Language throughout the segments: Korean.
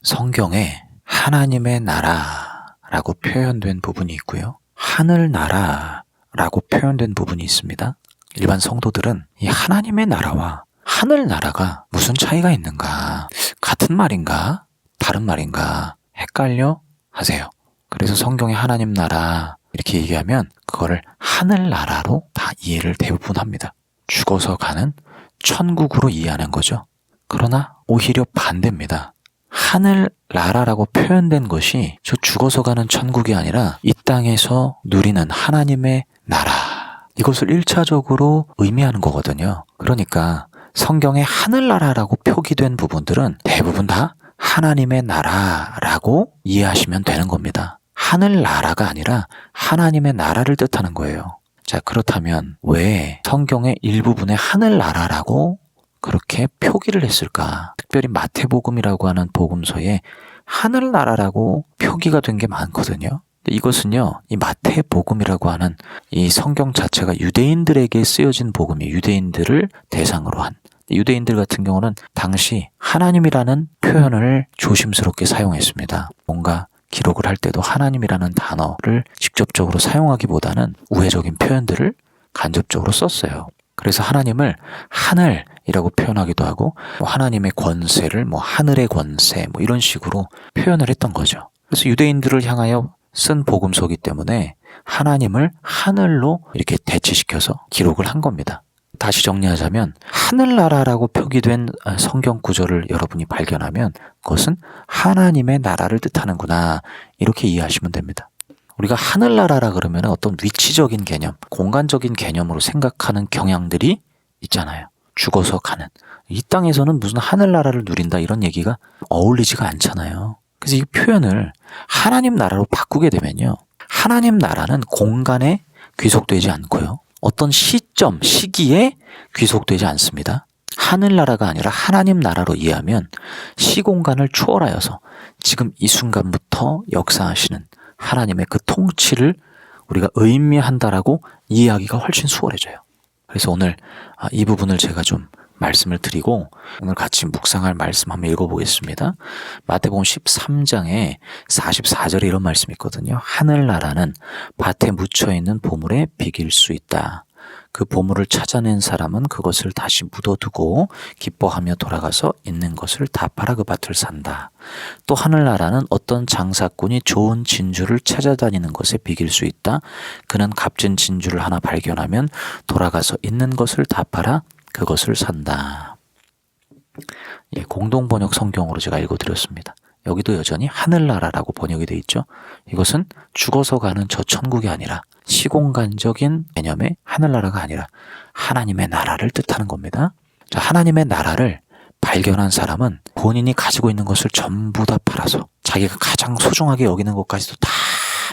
성경에 하나님의 나라라고 표현된 부분이 있고요. 하늘나라라고 표현된 부분이 있습니다. 일반 성도들은 이 하나님의 나라와 하늘나라가 무슨 차이가 있는가? 같은 말인가? 다른 말인가? 헷갈려 하세요. 그래서 성경에 하나님 나라 이렇게 얘기하면 그거를 하늘나라로 다 이해를 대부분 합니다. 죽어서 가는 천국으로 이해하는 거죠. 그러나 오히려 반대입니다. 하늘나라라고 표현된 것이 저 죽어서 가는 천국이 아니라 이 땅에서 누리는 하나님의 나라, 이것을 1차적으로 의미하는 거거든요. 그러니까 성경에 하늘나라라고 표기된 부분들은 대부분 다 하나님의 나라라고 이해하시면 되는 겁니다. 하늘나라가 아니라 하나님의 나라를 뜻하는 거예요. 자, 그렇다면 왜 성경의 일부분에 하늘나라라고 그렇게 표기를 했을까? 특별히 마태복음이라고 하는 복음서에 하늘나라라고 표기가 된 게 많거든요. 이것은요, 이 마태복음이라고 하는 이 성경 자체가 유대인들에게 쓰여진 복음이 유대인들을 대상으로 한, 유대인들 같은 경우는 당시 하나님이라는 표현을 조심스럽게 사용했습니다. 뭔가 기록을 할 때도 하나님이라는 단어를 직접적으로 사용하기보다는 우회적인 표현들을 간접적으로 썼어요. 그래서 하나님을 하늘이라고 표현하기도 하고 하나님의 권세를 하늘의 권세 이런 식으로 표현을 했던 거죠. 그래서 유대인들을 향하여 쓴 복음서이기 때문에 하나님을 하늘로 이렇게 대치시켜서 기록을 한 겁니다. 다시 정리하자면 하늘나라라고 표기된 성경 구절을 여러분이 발견하면 그것은 하나님의 나라를 뜻하는구나, 이렇게 이해하시면 됩니다. 우리가 하늘나라라 그러면 어떤 위치적인 개념, 공간적인 개념으로 생각하는 경향들이 있잖아요. 죽어서 가는. 이 땅에서는 무슨 하늘나라를 누린다 이런 얘기가 어울리지가 않잖아요. 그래서 이 표현을 하나님 나라로 바꾸게 되면요, 하나님 나라는 공간에 귀속되지 않고요, 어떤 시점, 시기에 귀속되지 않습니다. 하늘나라가 아니라 하나님 나라로 이해하면 시공간을 초월하여서 지금 이 순간부터 역사하시는 하나님의 그 통치를 우리가 의미한다라고 이해하기가 훨씬 수월해져요. 그래서 오늘 이 부분을 제가 좀 말씀을 드리고 오늘 같이 묵상할 말씀 한번 읽어보겠습니다. 마태복음 13장에 44절에 이런 말씀이 있거든요. 하늘나라는 밭에 묻혀있는 보물에 비길 수 있다. 그 보물을 찾아낸 사람은 그것을 다시 묻어두고 기뻐하며 돌아가서 있는 것을 다 팔아 그 밭을 산다. 또 하늘나라는 어떤 장사꾼이 좋은 진주를 찾아다니는 것에 비길 수 있다. 그는 값진 진주를 하나 발견하면 돌아가서 있는 것을 다 팔아 그것을 산다. 예, 공동번역 성경으로 제가 읽어드렸습니다. 여기도 여전히 하늘나라라고 번역이 되어 있죠. 이것은 죽어서 가는 저 천국이 아니라 시공간적인 개념의 하늘나라가 아니라 하나님의 나라를 뜻하는 겁니다. 자, 하나님의 나라를 발견한 사람은 본인이 가지고 있는 것을 전부 다 팔아서 자기가 가장 소중하게 여기는 것까지도 다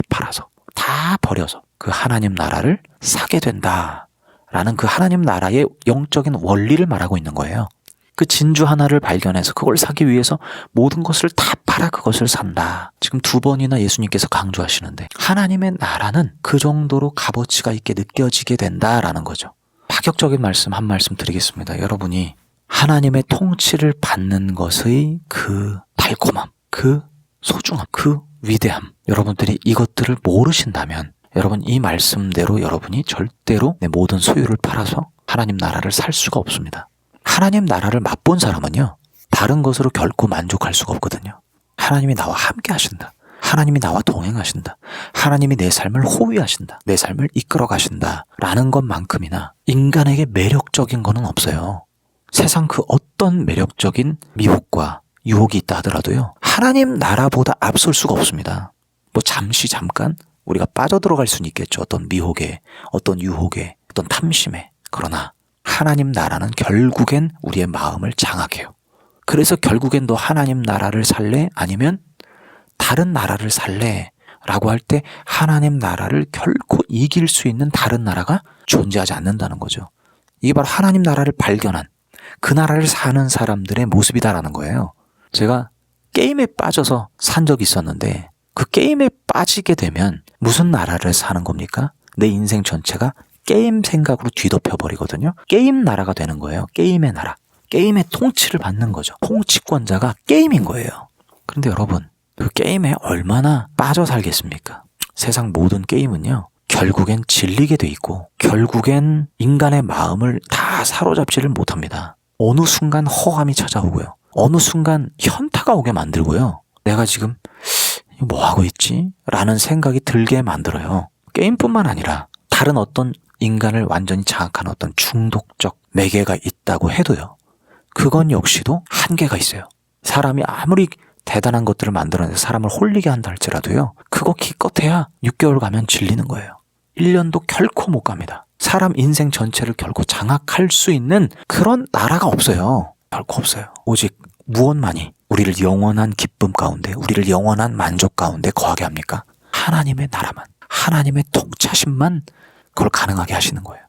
팔아서 다 버려서 그 하나님 나라를 사게 된다라는 그 하나님 나라의 영적인 원리를 말하고 있는 거예요. 그 진주 하나를 발견해서 그걸 사기 위해서 모든 것을 다 팔아 그것을 산다. 지금 2번이나 예수님께서 강조하시는데 하나님의 나라는 그 정도로 값어치가 있게 느껴지게 된다라는 거죠. 파격적인 말씀 한 말씀 드리겠습니다. 여러분이 하나님의 통치를 받는 것의 그 달콤함, 그 소중함, 그 위대함, 여러분들이 이것들을 모르신다면 여러분 이 말씀대로 여러분이 절대로 내 모든 소유를 팔아서 하나님 나라를 살 수가 없습니다. 하나님 나라를 맛본 사람은요, 다른 것으로 결코 만족할 수가 없거든요. 하나님이 나와 함께 하신다. 하나님이 나와 동행하신다. 하나님이 내 삶을 호위하신다. 내 삶을 이끌어 가신다. 라는 것만큼이나 인간에게 매력적인 거는 없어요. 세상 그 어떤 매력적인 미혹과 유혹이 있다 하더라도요, 하나님 나라보다 앞설 수가 없습니다. 잠시 잠깐 우리가 빠져들어갈 수는 있겠죠. 어떤 미혹에, 어떤 유혹에, 어떤 탐심에. 그러나 하나님 나라는 결국엔 우리의 마음을 장악해요. 그래서 결국엔 너 하나님 나라를 살래? 아니면 다른 나라를 살래? 라고 할 때 하나님 나라를 결코 이길 수 있는 다른 나라가 존재하지 않는다는 거죠. 이게 바로 하나님 나라를 발견한 그 나라를 사는 사람들의 모습이다라는 거예요. 제가 게임에 빠져서 산 적이 있었는데 그 게임에 빠지게 되면 무슨 나라를 사는 겁니까? 내 인생 전체가 게임 생각으로 뒤덮여버리거든요. 게임 나라가 되는 거예요. 게임의 나라. 게임의 통치를 받는 거죠. 통치권자가 게임인 거예요. 그런데 여러분, 그 게임에 얼마나 빠져 살겠습니까? 세상 모든 게임은요, 결국엔 질리게 돼 있고 결국엔 인간의 마음을 다 사로잡지를 못합니다. 어느 순간 허함이 찾아오고요. 어느 순간 현타가 오게 만들고요. 내가 지금 뭐 하고 있지? 라는 생각이 들게 만들어요. 게임뿐만 아니라 다른 어떤 인간을 완전히 장악하는 어떤 중독적 매개가 있다고 해도요. 그건 역시도 한계가 있어요. 사람이 아무리 대단한 것들을 만들어내서 사람을 홀리게 한다 할지라도요. 그거 기껏해야 6개월 가면 질리는 거예요. 1년도 결코 못 갑니다. 사람 인생 전체를 결코 장악할 수 있는 그런 나라가 없어요. 결코 없어요. 오직 무엇만이 우리를 영원한 기쁨 가운데, 우리를 영원한 만족 가운데 거하게 합니까? 하나님의 나라만, 하나님의 통차심만 그걸 가능하게 하시는 거예요.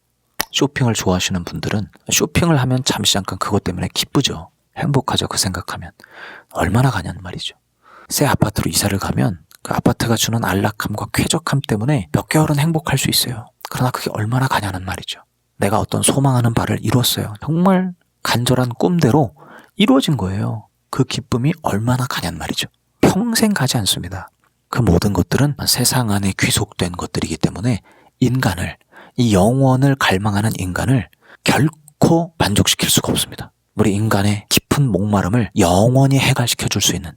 쇼핑을 좋아하시는 분들은 쇼핑을 하면 잠시 잠깐 그것 때문에 기쁘죠. 행복하죠. 그 생각하면. 얼마나 가냐는 말이죠. 새 아파트로 이사를 가면 그 아파트가 주는 안락함과 쾌적함 때문에 몇 개월은 행복할 수 있어요. 그러나 그게 얼마나 가냐는 말이죠. 내가 어떤 소망하는 바를 이뤘어요. 정말 간절한 꿈대로 이루어진 거예요. 그 기쁨이 얼마나 가냐는 말이죠. 평생 가지 않습니다. 그 모든 것들은 세상 안에 귀속된 것들이기 때문에 인간을, 이 영원을 갈망하는 인간을 결코 만족시킬 수가 없습니다. 우리 인간의 깊은 목마름을 영원히 해결시켜 줄 수 있는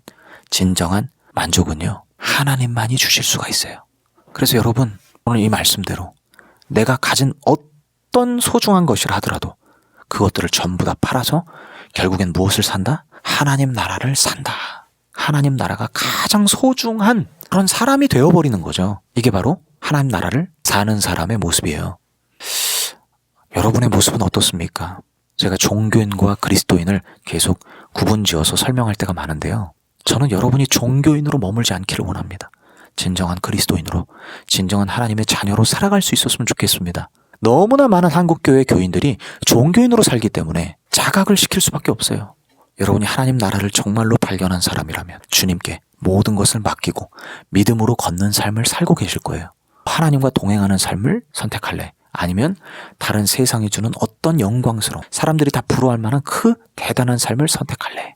진정한 만족은요, 하나님만이 주실 수가 있어요. 그래서 여러분, 오늘 이 말씀대로 내가 가진 어떤 소중한 것이라 하더라도 그것들을 전부 다 팔아서 결국엔 무엇을 산다? 하나님 나라를 산다. 하나님 나라가 가장 소중한 그런 사람이 되어버리는 거죠. 이게 바로 하나님 나라를 사는 사람의 모습이에요. 여러분의 모습은 어떻습니까? 제가 종교인과 그리스도인을 계속 구분지어서 설명할 때가 많은데요. 저는 여러분이 종교인으로 머물지 않기를 원합니다. 진정한 그리스도인으로, 진정한 하나님의 자녀로 살아갈 수 있었으면 좋겠습니다. 너무나 많은 한국교회 교인들이 종교인으로 살기 때문에 자각을 시킬 수밖에 없어요. 여러분이 하나님 나라를 정말로 발견한 사람이라면 주님께 모든 것을 맡기고 믿음으로 걷는 삶을 살고 계실 거예요. 하나님과 동행하는 삶을 선택할래? 아니면 다른 세상이 주는 어떤 영광스러운, 사람들이 다 부러워할 만한 그 대단한 삶을 선택할래?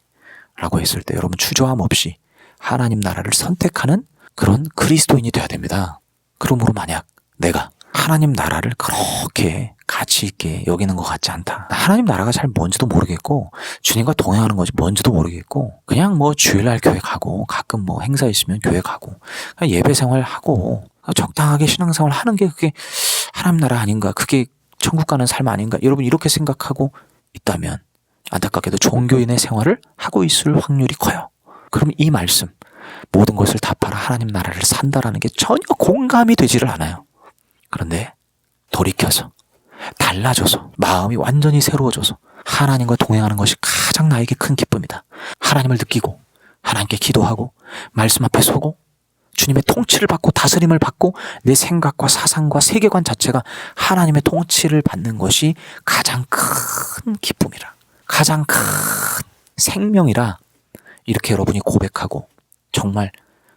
라고 했을 때 여러분 주저함 없이 하나님 나라를 선택하는 그런 그리스도인이 돼야 됩니다. 그러므로 만약 내가 하나님 나라를 그렇게 가치 있게 여기는 것 같지 않다. 하나님 나라가 잘 뭔지도 모르겠고 주님과 동행하는 것이 뭔지도 모르겠고 그냥 뭐 주일날 교회 가고 가끔 뭐 행사 있으면 교회 가고 예배 생활하고 적당하게 신앙생활 하는 게 그게 하나님 나라 아닌가, 그게 천국 가는 삶 아닌가, 여러분 이렇게 생각하고 있다면 안타깝게도 종교인의 생활을 하고 있을 확률이 커요. 그럼 이 말씀, 모든 것을 다 팔아 하나님 나라를 산다라는 게 전혀 공감이 되지를 않아요. 그런데 돌이켜서 달라져서 마음이 완전히 새로워져서 하나님과 동행하는 것이 가장 나에게 큰 기쁨이다. 하나님을 느끼고 하나님께 기도하고 말씀 앞에 서고 주님의 통치를 받고 다스림을 받고 내 생각과 사상과 세계관 자체가 하나님의 통치를 받는 것이 가장 큰 기쁨이라, 가장 큰 생명이라, 이렇게 여러분이 고백하고 정말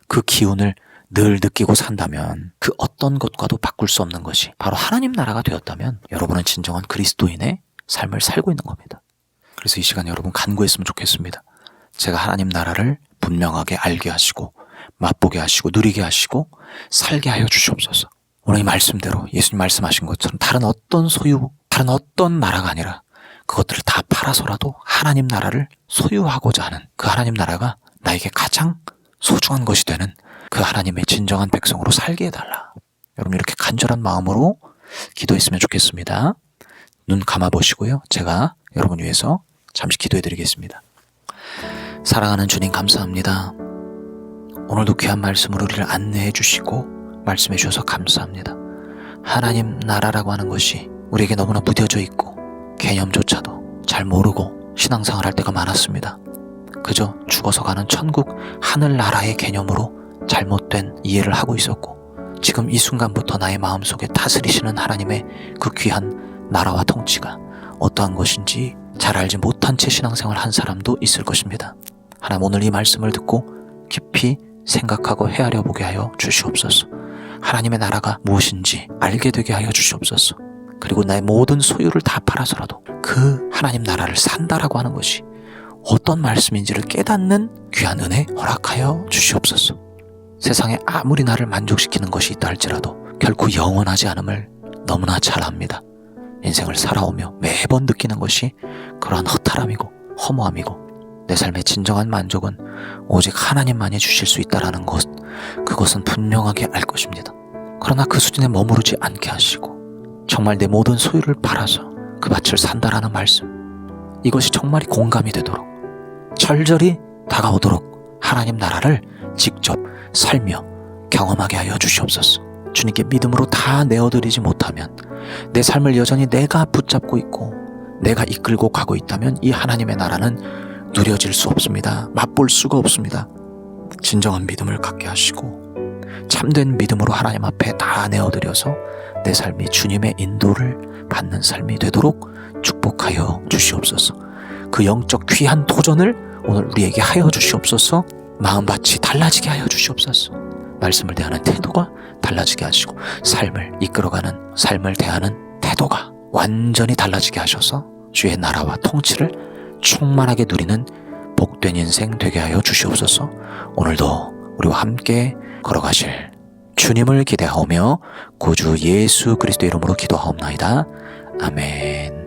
그 기운을 늘 느끼고 산다면 그 어떤 것과도 바꿀 수 없는 것이 바로 하나님 나라가 되었다면 여러분은 진정한 그리스도인의 삶을 살고 있는 겁니다. 그래서 이 시간에 여러분 간구했으면 좋겠습니다. 제가 하나님 나라를 분명하게 알게 하시고 맛보게 하시고 누리게 하시고 살게 하여 주시옵소서. 오늘 이 말씀대로 예수님 말씀하신 것처럼 다른 어떤 소유, 다른 어떤 나라가 아니라 그것들을 다 팔아서라도 하나님 나라를 소유하고자 하는 그 하나님 나라가 나에게 가장 소중한 것이 되는 그 하나님의 진정한 백성으로 살게 해달라. 여러분 이렇게 간절한 마음으로 기도했으면 좋겠습니다. 눈 감아보시고요. 제가 여러분 위해서 잠시 기도해드리겠습니다. 사랑하는 주님 감사합니다. 오늘도 귀한 말씀으로 우리를 안내해 주시고 말씀해 주셔서 감사합니다. 하나님 나라라고 하는 것이 우리에게 너무나 무뎌져 있고 개념조차도 잘 모르고 신앙생활 할 때가 많았습니다. 그저 죽어서 가는 천국 하늘나라의 개념으로 잘못된 이해를 하고 있었고 지금 이 순간부터 나의 마음속에 다스리시는 하나님의 그 귀한 나라와 통치가 어떠한 것인지 잘 알지 못한 채 신앙생활 한 사람도 있을 것입니다. 하나님 오늘 이 말씀을 듣고 깊이 생각하고 헤아려 보게 하여 주시옵소서. 하나님의 나라가 무엇인지 알게 되게 하여 주시옵소서. 그리고 나의 모든 소유를 다 팔아서라도 그 하나님 나라를 산다라고 하는 것이 어떤 말씀인지를 깨닫는 귀한 은혜 허락하여 주시옵소서. 세상에 아무리 나를 만족시키는 것이 있다 할지라도 결코 영원하지 않음을 너무나 잘 압니다. 인생을 살아오며 매번 느끼는 것이 그러한 허탈함이고 허무함이고 내 삶의 진정한 만족은 오직 하나님만이 주실 수 있다는 것, 그것은 분명하게 알 것입니다. 그러나 그 수준에 머무르지 않게 하시고 정말 내 모든 소유를 팔아서 그 밭을 산다라는 말씀, 이것이 정말 공감이 되도록 절절히 다가오도록 하나님 나라를 직접 살며 경험하게 하여 주시옵소서. 주님께 믿음으로 다 내어드리지 못하면 내 삶을 여전히 내가 붙잡고 있고 내가 이끌고 가고 있다면 이 하나님의 나라는 누려질 수 없습니다. 맛볼 수가 없습니다. 진정한 믿음을 갖게 하시고 참된 믿음으로 하나님 앞에 다 내어드려서 내 삶이 주님의 인도를 받는 삶이 되도록 축복하여 주시옵소서. 그 영적 귀한 도전을 오늘 우리에게 하여 주시옵소서. 마음밭이 달라지게 하여 주시옵소서. 말씀을 대하는 태도가 달라지게 하시고 삶을 이끌어가는, 삶을 대하는 태도가 완전히 달라지게 하셔서 주의 나라와 통치를 충만하게 누리는 복된 인생 되게 하여 주시옵소서. 오늘도 우리와 함께 걸어가실 주님을 기대하오며 구주 예수 그리스도 이름으로 기도하옵나이다. 아멘.